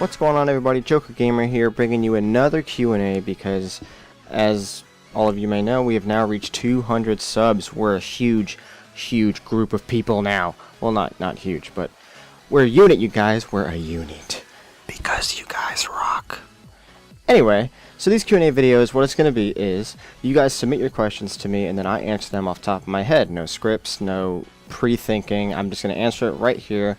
What's going on, everybody? Joker Gamer here, bringing you another Q&A because, as all of you may know, we have now reached 200 subs. We're a huge group of people now. Well, not huge, but we're a unit, you guys. We're a unit. Because you guys rock. Anyway, so these Q&A videos, what it's going to be is, you guys submit your questions to me, and then I answer them off the top of my head. No scripts, no pre-thinking. I'm just going to answer it right here,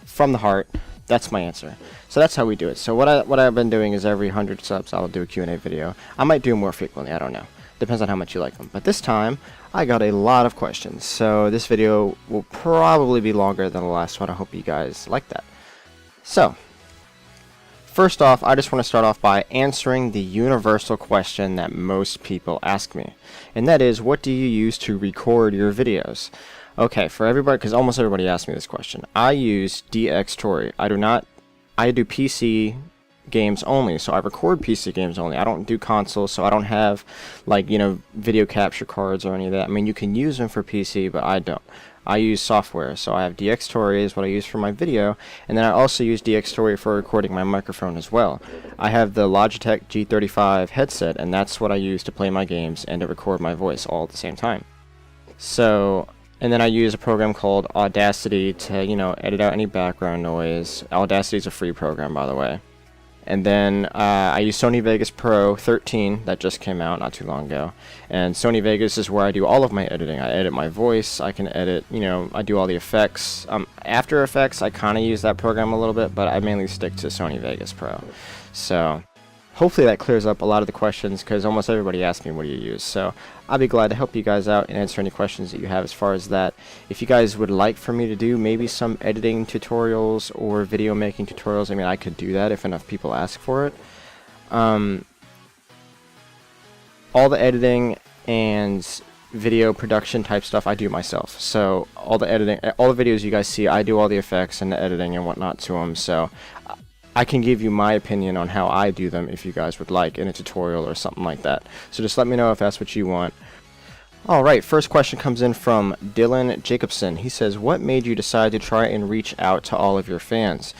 from the heart. That's my answer. So that's how we do it. So what I've been doing is every 100 subs I'll do a Q&A video. I might do them more frequently, I don't know. Depends on how much you like them. But this time, I got a lot of questions. So this video will probably be longer than the last one. I hope you guys like that. So, first off, I just want to start off by answering the universal question that most people ask me. And that is, what do you use to record your videos? Okay, for everybody, because almost everybody asks me this question. I use DxTory. I do PC games only, so I record PC games only. I don't do consoles, so I don't have, like, video capture cards or any of that. I mean, you can use them for PC, but I don't. I use software, so I have DxTory is what I use for my video, and then I also use DxTory for recording my microphone as well. I have the Logitech G35 headset, and that's what I use to play my games and to record my voice all at the same time. So, and then I use a program called Audacity to, edit out any background noise. Audacity is a free program, by the way. And then I use Sony Vegas Pro 13 that just came out not too long ago. And Sony Vegas is where I do all of my editing. I edit my voice. I can edit, I do all the effects. After Effects, I kind of use that program a little bit, but I mainly stick to Sony Vegas Pro. So hopefully that clears up a lot of the questions, because almost everybody asks me what do you use. So I'll be glad to help you guys out and answer any questions that you have as far as that. If you guys would like for me to do maybe some editing tutorials or video making tutorials, I mean, I could do that if enough people ask for it. All the editing and video production type stuff I do myself. So all the editing, all the videos you guys see, I do all the effects and the editing and whatnot to them. So I can give you my opinion on how I do them if you guys would like in a tutorial or something like that. So just let me know if that's what you want. Alright, first question comes in from Dylan Jacobson. He says, what made you decide to try and reach out to all of your fans?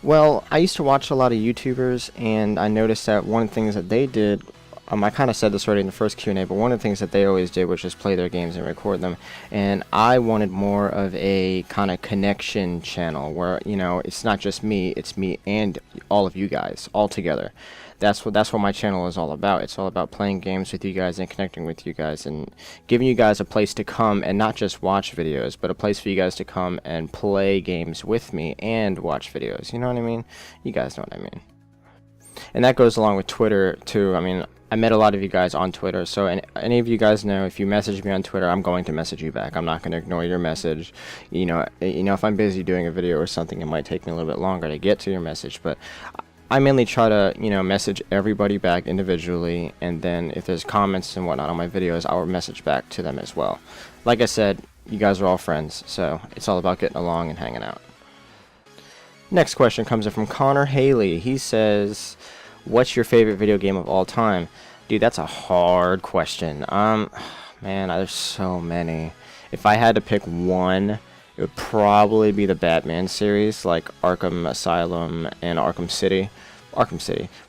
Well, I used to watch a lot of YouTubers, and I noticed that one of the things that they did, I kind of said this already in the first Q&A, but one of the things that they always did was just play their games and record them. And I wanted more of a kind of connection channel where, it's not just me, it's me and all of you guys all together. That's what my channel is all about. It's all about playing games with you guys and connecting with you guys and giving you guys a place to come and not just watch videos, but a place for you guys to come and play games with me and watch videos. You know what I mean? You guys know what I mean. And that goes along with Twitter too. I mean, I met a lot of you guys on Twitter, so any of you guys know, if you message me on Twitter, I'm going to message you back. I'm not going to ignore your message. If I'm busy doing a video or something, it might take me a little bit longer to get to your message, but I mainly try to, message everybody back individually, and then if there's comments and whatnot on my videos, I'll message back to them as well. Like I said, you guys are all friends, so it's all about getting along and hanging out. Next question comes in from Connor Haley. He says, what's your favorite video game of all time? Dude, that's a hard question. Man, there's so many. If I had to pick one, it would probably be the Batman series, like Arkham Asylum and Arkham City.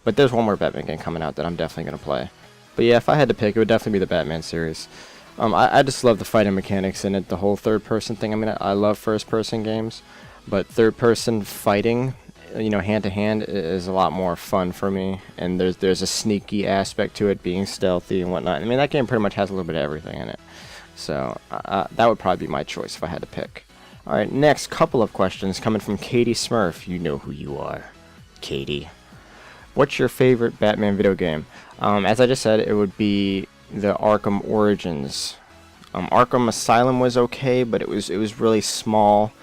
But there's one more Batman game coming out that I'm definitely going to play. But yeah, if I had to pick, it would definitely be the Batman series. I just love the fighting mechanics in it, the whole third-person thing. I mean, I love first-person games, but third-person fighting, hand-to-hand is a lot more fun for me, and there's a sneaky aspect to it, being stealthy and whatnot. I mean, that game pretty much has a little bit of everything in it. So that would probably be my choice if I had to pick. Alright, next couple of questions coming from Katie Smurf. You know who you are, Katie. What's your favorite Batman video game? As I just said, it would be the Arkham Origins. Arkham Asylum was okay, but it was really small,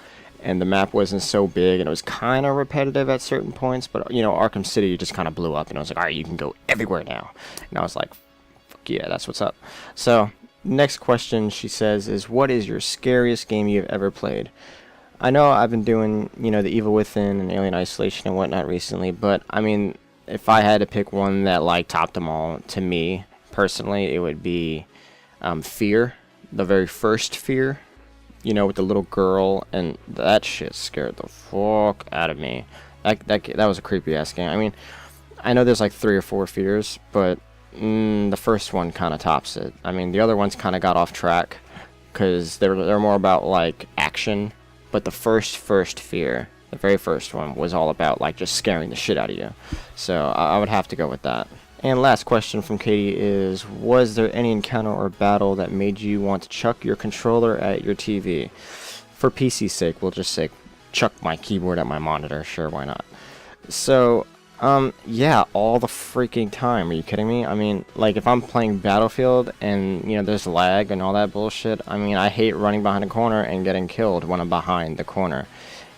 and the map wasn't so big, and it was kind of repetitive at certain points, but, Arkham City just kind of blew up, and I was like, alright, you can go everywhere now. And I was like, fuck yeah, that's what's up. So, next question, she says, is what is your scariest game you've ever played? I know I've been doing, The Evil Within and Alien Isolation and whatnot recently, but, I mean, if I had to pick one that, topped them all, to me, personally, it would be Fear, the very first Fear. With the little girl, and that shit scared the fuck out of me. That was a creepy ass game. I mean, I know there's like 3 or 4 fears, but the first one kind of tops it. I mean, the other ones kind of got off track because they're more about like action, but the first fear, the very first one, was all about like just scaring the shit out of you. So I would have to go with that. And last question from Katie is, was there any encounter or battle that made you want to chuck your controller at your TV? For PC's sake, we'll just say chuck my keyboard at my monitor. Sure, why not? So, yeah, all the freaking time. Are you kidding me? I mean, like, if I'm playing Battlefield and, you know, there's lag and all that bullshit, I mean, I hate running behind a corner and getting killed when I'm behind the corner.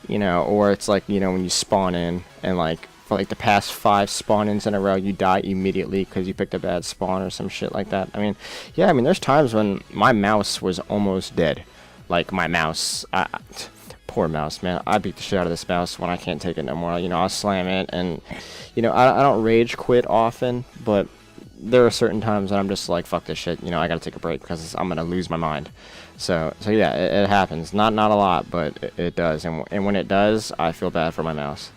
You know, or it's like, you know, when you spawn in and, like, for like the past 5 spawn-ins in a row, you die immediately because you picked a bad spawn or some shit like that. I mean, yeah, I mean, there's times when my mouse was almost dead. Like, my mouse, poor mouse, man. I beat the shit out of this mouse when I can't take it no more. You know, I'll slam it, and, you know, I don't rage quit often, but there are certain times that I'm just like, fuck this shit, you know, I gotta take a break because I'm gonna lose my mind. So yeah, it happens. Not a lot, but it does, and when it does, I feel bad for my mouse.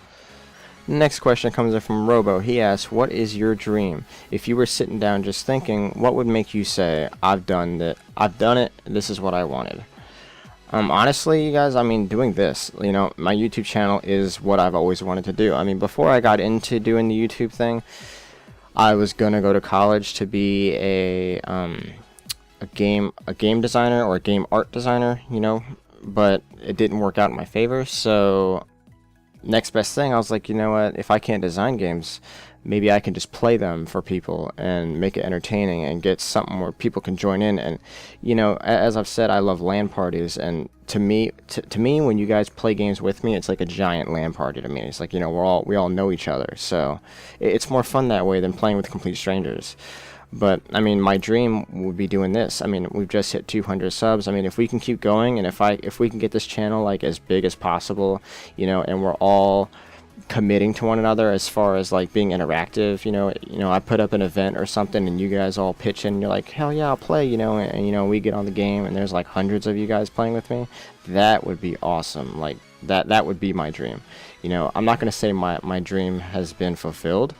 Next question comes in from Robo. He asks, what is your dream? If you were sitting down just thinking, what would make you say, I've done it, this is what I wanted? Honestly, you guys, I mean, doing this, you know, my YouTube channel is what I've always wanted to do. I mean, before I got into doing the YouTube thing, I was gonna go to college to be a game designer or a game art designer, you know, but it didn't work out in my favor, so next best thing, I was like, you know what, if I can't design games, maybe I can just play them for people and make it entertaining and get something where people can join in. And, you know, as I've said, I love LAN parties, and to me, when you guys play games with me, it's like a giant LAN party to me. It's like, you know, we all know each other, so it's more fun that way than playing with complete strangers. But, I mean, my dream would be doing this. I mean, we've just hit 200 subs. I mean, if we can keep going, and if we can get this channel, like, as big as possible, you know, and we're all committing to one another as far as, like, being interactive, you know, I put up an event or something, and you guys all pitch in, and you're like, hell yeah, I'll play, you know, and you know, we get on the game, and there's, like, hundreds of you guys playing with me. That would be awesome. Like, that would be my dream. You know, I'm not going to say my dream has been fulfilled,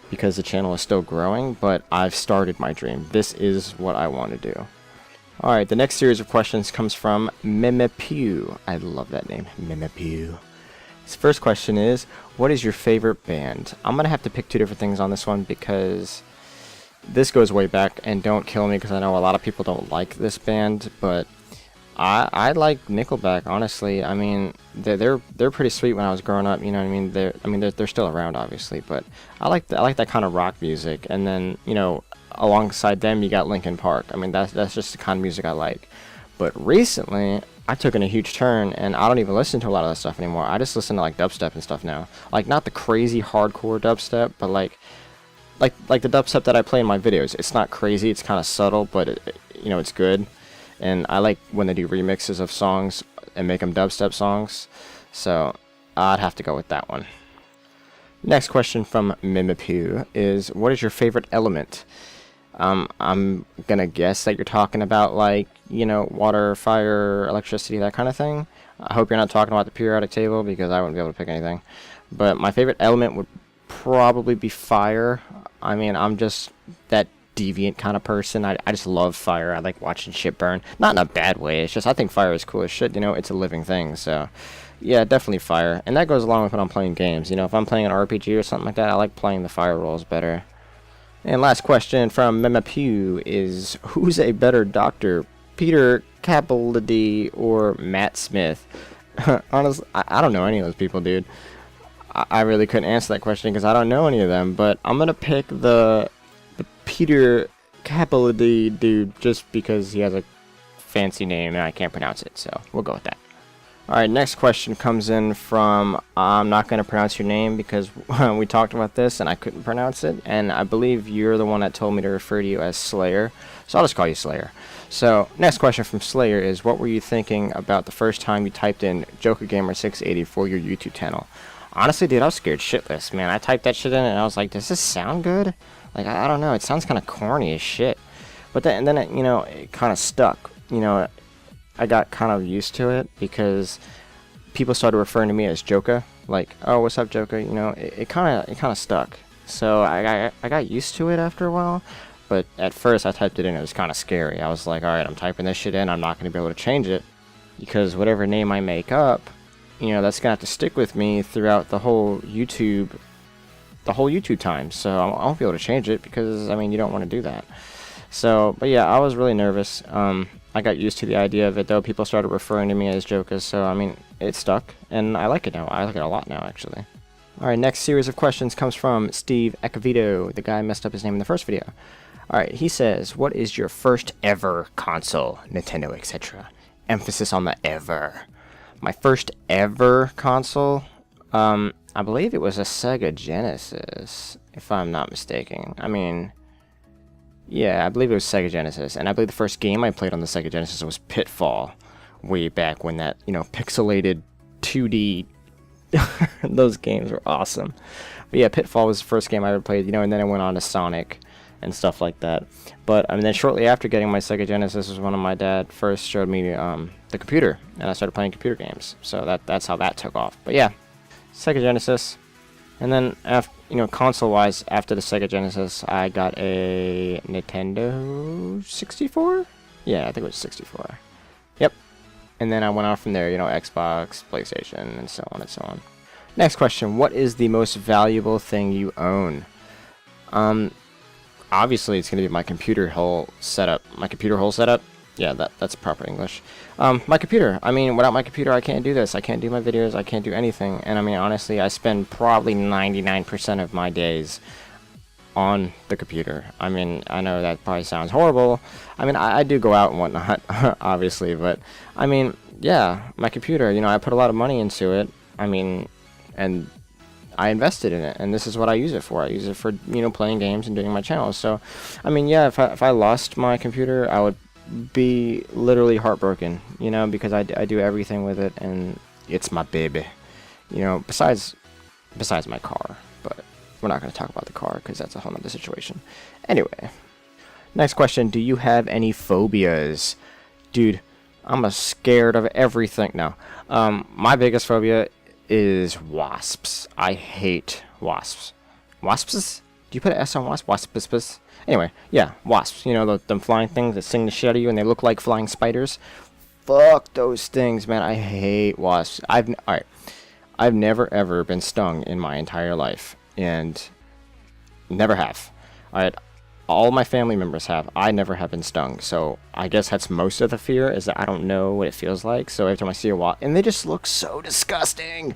because the channel is still growing, but I've started my dream. This is what I want to do. Alright, the next series of questions comes from Mako. I love that name, Mako. His first question is, what is your favorite band? I'm going to have to pick 2 different things on this one because this goes way back, and don't kill me because I know a lot of people don't like this band, but I like Nickelback, honestly. I mean, they're pretty sweet when I was growing up, you know what I mean? They're still around, obviously, but I like that kind of rock music. And then, you know, alongside them, you got Linkin Park. I mean, that's just the kind of music I like. But recently, I took in a huge turn, and I don't even listen to a lot of that stuff anymore. I just listen to, like, dubstep and stuff now. Like, not the crazy hardcore dubstep, but like the dubstep that I play in my videos. It's not crazy, it's kind of subtle, but you know, it's good. And I like when they do remixes of songs and make them dubstep songs. So I'd have to go with that one. Next question from Mimipu is, what is your favorite element? I'm gonna guess that you're talking about, like, you know, water, fire, electricity, that kind of thing. I hope you're not talking about the periodic table, because I wouldn't be able to pick anything. But my favorite element would probably be fire. I mean, I'm just that deviant kind of person. I just love fire. I like watching shit burn. Not in a bad way. It's just I think fire is cool as shit. You know, it's a living thing. So, yeah, definitely fire. And that goes along with when I'm playing games. You know, if I'm playing an RPG or something like that, I like playing the fire roles better. And last question from Memapew is, who's a better doctor, Peter Capaldi or Matt Smith? Honestly, I don't know any of those people, dude. I really couldn't answer that question because I don't know any of them. But I'm gonna pick the Peter Capaldi dude just because he has a fancy name and I can't pronounce it, so we'll go with that. Alright, next question comes in from, I'm not going to pronounce your name because we talked about this and I couldn't pronounce it, and I believe you're the one that told me to refer to you as Slayer, so I'll just call you Slayer. So, next question from Slayer is, what were you thinking about the first time you typed in JokerGamer680 for your YouTube channel? Honestly, dude, I was scared shitless, man. I typed that shit in and I was like, does this sound good? Like, I don't know, it sounds kind of corny as shit. But then it, you know, it kind of stuck. You know, I got kind of used to it because people started referring to me as Joker. like, oh, what's up, Joker? You know, it kind of stuck. So I got used to it after a while. But at first I typed it in, it was kind of scary. I was like, alright, I'm typing this shit in, I'm not going to be able to change it. Because whatever name I make up, you know, that's going to have to stick with me throughout the whole YouTube time. So I won't be able to change it because, I mean, you don't want to do that. So, but yeah, I was really nervous. I got used to the idea of it, though. People started referring to me as Joker, so, I mean, it stuck. And I like it now. I like it a lot now, actually. Alright, next series of questions comes from Steve Ecavito. The guy messed up his name in the first video. Alright, he says, what is your first ever console? Nintendo, etc. Emphasis on the ever. My first ever console? I believe it was a Sega Genesis, if I'm not mistaken. I mean, yeah, I believe it was Sega Genesis. And I believe the first game I played on the Sega Genesis was Pitfall. Way back when that, you know, pixelated 2D... Those games were awesome. But yeah, Pitfall was the first game I ever played, you know, and then I went on to Sonic and stuff like that. But I mean, then shortly after getting my Sega Genesis was when my dad first showed me the computer, and I started playing computer games. So that's how that took off. But yeah, Sega Genesis, and then after, you know, console-wise, after the Sega Genesis, I got a Nintendo 64. Yeah, I think it was 64. Yep. And then I went on from there, you know, Xbox, PlayStation, and so on and so on. Next question: what is the most valuable thing you own? Obviously, it's going to be my computer whole setup. My computer whole setup? Yeah, that's proper English. My computer. I mean, without my computer, I can't do this. I can't do my videos. I can't do anything. And I mean, honestly, I spend probably 99% of my days on the computer. I mean, I know that probably sounds horrible. I mean, I do go out and whatnot, obviously. But, I mean, yeah, my computer, you know, I put a lot of money into it. I mean, and I invested in it, and this is what I use it for. I use it for, you know, playing games and doing my channels. So, I mean, yeah, if I lost my computer, I would be literally heartbroken, you know, because I do everything with it, and it's my baby, you know, besides my car. But we're not going to talk about the car because that's a whole nother situation. Anyway, next question: do you have any phobias? Dude, I'm scared of everything now. My biggest phobia is wasps. I hate wasps. Wasps? Do you put an S on wasp? Wasps? Anyway, yeah, wasps. You know, them flying things that sting the shit out of you and they look like flying spiders. Fuck those things, man. I hate wasps. Alright. I've never ever been stung in my entire life. And never have. Alright. All my family members have. I never have been stung. So I guess that's most of the fear, is that I don't know what it feels like. So every time I see a wasp, and they just look so disgusting.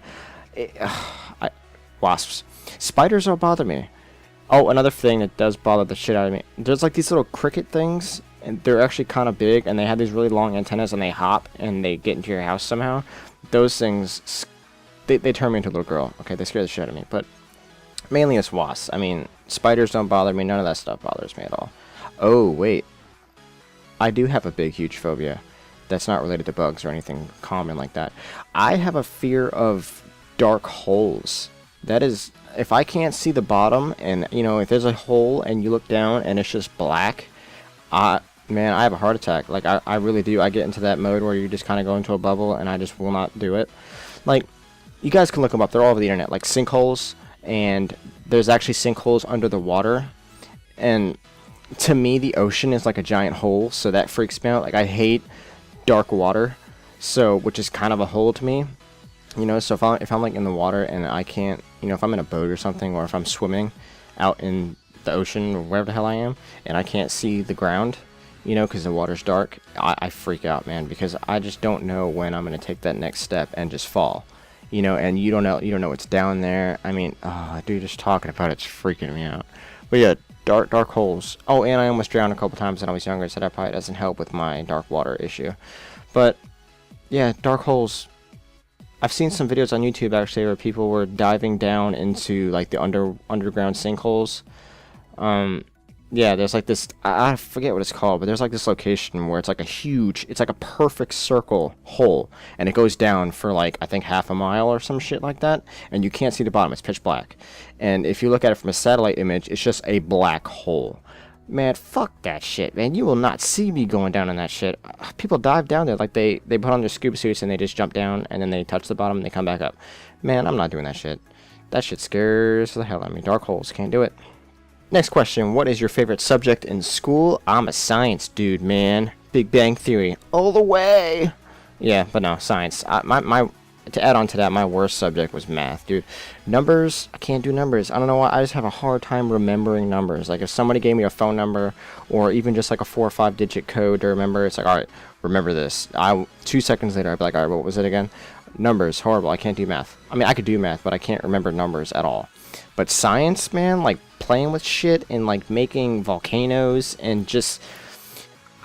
Wasps. Spiders don't bother me. Oh, another thing that does bother the shit out of me. There's like these little cricket things, and they're actually kind of big, and they have these really long antennas, and they hop, and they get into your house somehow. Those things, they turn me into a little girl. Okay, they scare the shit out of me. But mainly it's wasps. I mean, spiders don't bother me. None of that stuff bothers me at all. Oh, wait. I do have a big, huge phobia that's not related to bugs or anything common like that. I have a fear of dark holes. That is, if I can't see the bottom, and, you know, if there's a hole and you look down and it's just black, man, I have a heart attack. Like, I really do. I get into that mode where you just kind of go into a bubble and I just will not do it. Like, you guys can look them up. They're all over the internet. Like, sinkholes. And there's actually sinkholes under the water, and to me the ocean is like a giant hole, so that freaks me out. Like, I hate dark water, so, which is kind of a hole to me, you know. So if I'm like in the water and I can't, you know, if I'm in a boat or something, or if I'm swimming out in the ocean or wherever the hell I am and I can't see the ground, you know, because the water's dark, I freak out, man, because I just don't know when I'm going to take that next step and just fall. You know, and you don't know what's down there. I mean, oh, dude, just talking about it's freaking me out. But yeah, dark holes. Oh, and I almost drowned a couple times when I was younger, so that probably doesn't help with my dark water issue. But yeah, dark holes. I've seen some videos on YouTube actually where people were diving down into like the underground sinkholes. Yeah, there's like this, I forget what it's called, but there's like this location where it's like it's like a perfect circle hole, and it goes down for like, I think half a mile or some shit like that, and you can't see the bottom, it's pitch black. And if you look at it from a satellite image, it's just a black hole. Man, fuck that shit, man. You will not see me going down in that shit. People dive down there like they put on their scuba suits and they just jump down and then they touch the bottom and they come back up. Man, I'm not doing that shit. That shit scares the hell out of me. Dark holes, can't do it. Next question, what is your favorite subject in school? I'm a science dude, man. Big Bang Theory, all the way. Yeah, but no, science. To add on to that, my worst subject was math, dude. Numbers, I can't do numbers. I don't know why, I just have a hard time remembering numbers. Like, if somebody gave me a phone number, or even just like a 4 or 5 digit code to remember, it's like, alright, remember this. 2 seconds later, I'd be like, alright, what was it again? Numbers, horrible, I can't do math. I mean, I could do math, but I can't remember numbers at all. But science, man, like, playing with shit and, like, making volcanoes and just...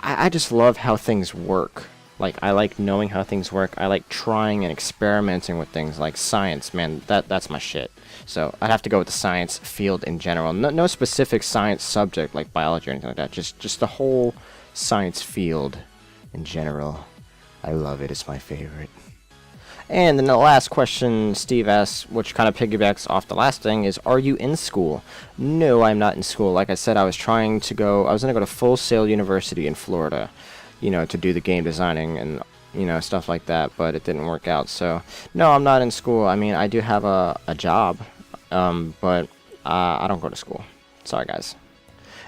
I just love how things work. Like, I like knowing how things work. I like trying and experimenting with things like science, man. That's my shit. So I'd have to go with the science field in general. No specific science subject like biology or anything like that. Just the whole science field in general. I love it. It's my favorite. And then the last question Steve asks, which kind of piggybacks off the last thing, is, are you in school? No, I'm not in school. Like I said, I was going to go to Full Sail University in Florida, you know, to do the game designing and, you know, stuff like that, but it didn't work out. So, no, I'm not in school. I mean, I do have a job, but I don't go to school. Sorry, guys.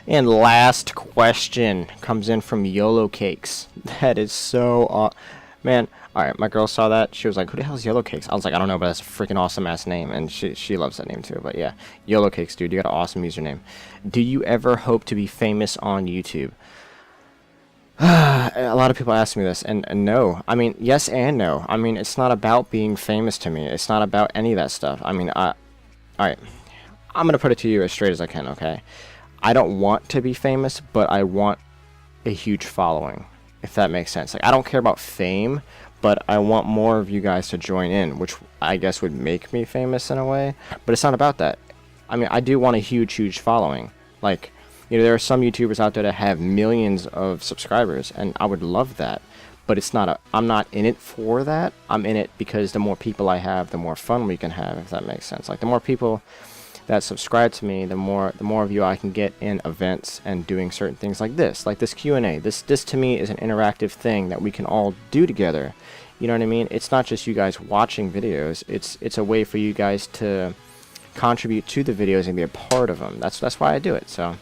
And last question comes in from YOLO Cakes. That is so man, alright, my girl saw that. She was like, who the hell is Yellow Cakes? I was like, I don't know, but that's a freaking awesome ass name. And she loves that name too. But yeah, Yellow Cakes, dude, you got an awesome username. Do you ever hope to be famous on YouTube? A lot of people ask me this, and no. I mean, yes and no. I mean, it's not about being famous to me. It's not about any of that stuff. I mean, alright, I'm going to put it to you as straight as I can, okay? I don't want to be famous, but I want a huge following, if that makes sense. Like, I don't care about fame, but I want more of you guys to join in, which I guess would make me famous in a way. But it's not about that. I mean, I do want a huge following. Like, you know, there are some YouTubers out there that have millions of subscribers, and I would love that. But it's not I'm not in it for that. I'm in it because the more people I have, the more fun we can have, if that makes sense. Like, the more people that subscribe to me, the more of you I can get in events and doing certain things like this Q&A. This to me is an interactive thing that we can all do together. You know what I mean? It's not just you guys watching videos. It's a way for you guys to contribute to the videos and be a part of them. That's why I do it. So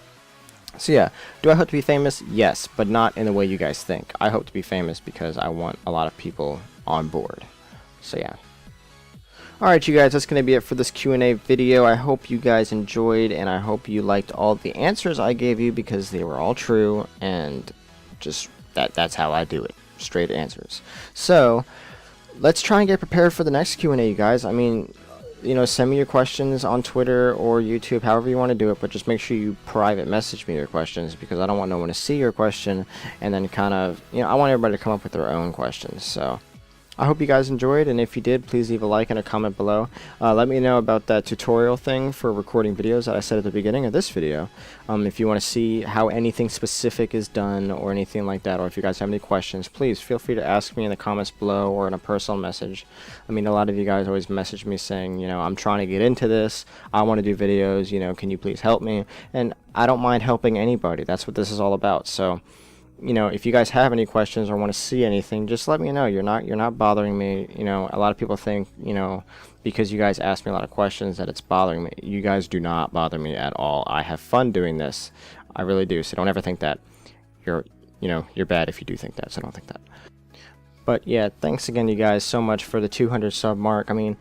yeah, do I hope to be famous? Yes, but not in the way you guys think. I hope to be famous because I want a lot of people on board. So yeah. Alright, you guys, that's going to be it for this Q&A video. I hope you guys enjoyed, and I hope you liked all the answers I gave you, because they were all true, and just that's how I do it. Straight answers. So, let's try and get prepared for the next Q&A, you guys. I mean, you know, send me your questions on Twitter or YouTube, however you want to do it, but just make sure you private message me your questions, because I don't want no one to see your question, and then kind of, you know, I want everybody to come up with their own questions. So I hope you guys enjoyed, and if you did, please leave a like and a comment below. Let me know about that tutorial thing for recording videos that I said at the beginning of this video. If you want to see how anything specific is done or anything like that, or if you guys have any questions, please feel free to ask me in the comments below or in a personal message. I mean, a lot of you guys always message me saying, you know, I'm trying to get into this, I want to do videos, you know, can you please help me? And I don't mind helping anybody. That's what this is all about. So, you know, if you guys have any questions or want to see anything, just let me know. You're not bothering me. You know, a lot of people think, you know, because you guys ask me a lot of questions that it's bothering me. You guys do not bother me at all. I have fun doing this. I really do. So don't ever think that you're bad if you do think that. So don't think that. But yeah, thanks again, you guys, so much for the 200 sub mark. I mean,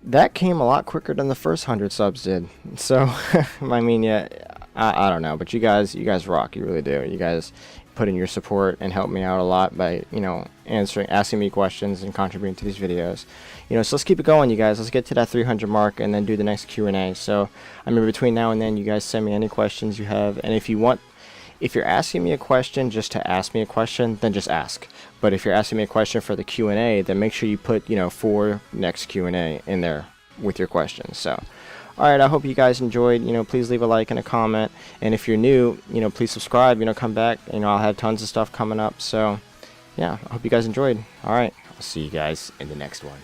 that came a lot quicker than the first 100 subs did. So, I mean, yeah, I don't know, but you guys rock. You really do. You guys put in your support and help me out a lot by, you know, asking me questions and contributing to these videos. You know, so let's keep it going, you guys. Let's get to that 300 mark and then do the next Q&A. So, I mean, between now and then, you guys send me any questions you have, and if you're asking me a question just to ask me a question, then just ask. But if you're asking me a question for the Q&A, then make sure you put, you know, for next Q&A in there with your questions. So, alright, I hope you guys enjoyed. You know, please leave a like and a comment. And if you're new, you know, please subscribe. You know, come back. You know, I'll have tons of stuff coming up. So, yeah, I hope you guys enjoyed. Alright, I'll see you guys in the next one.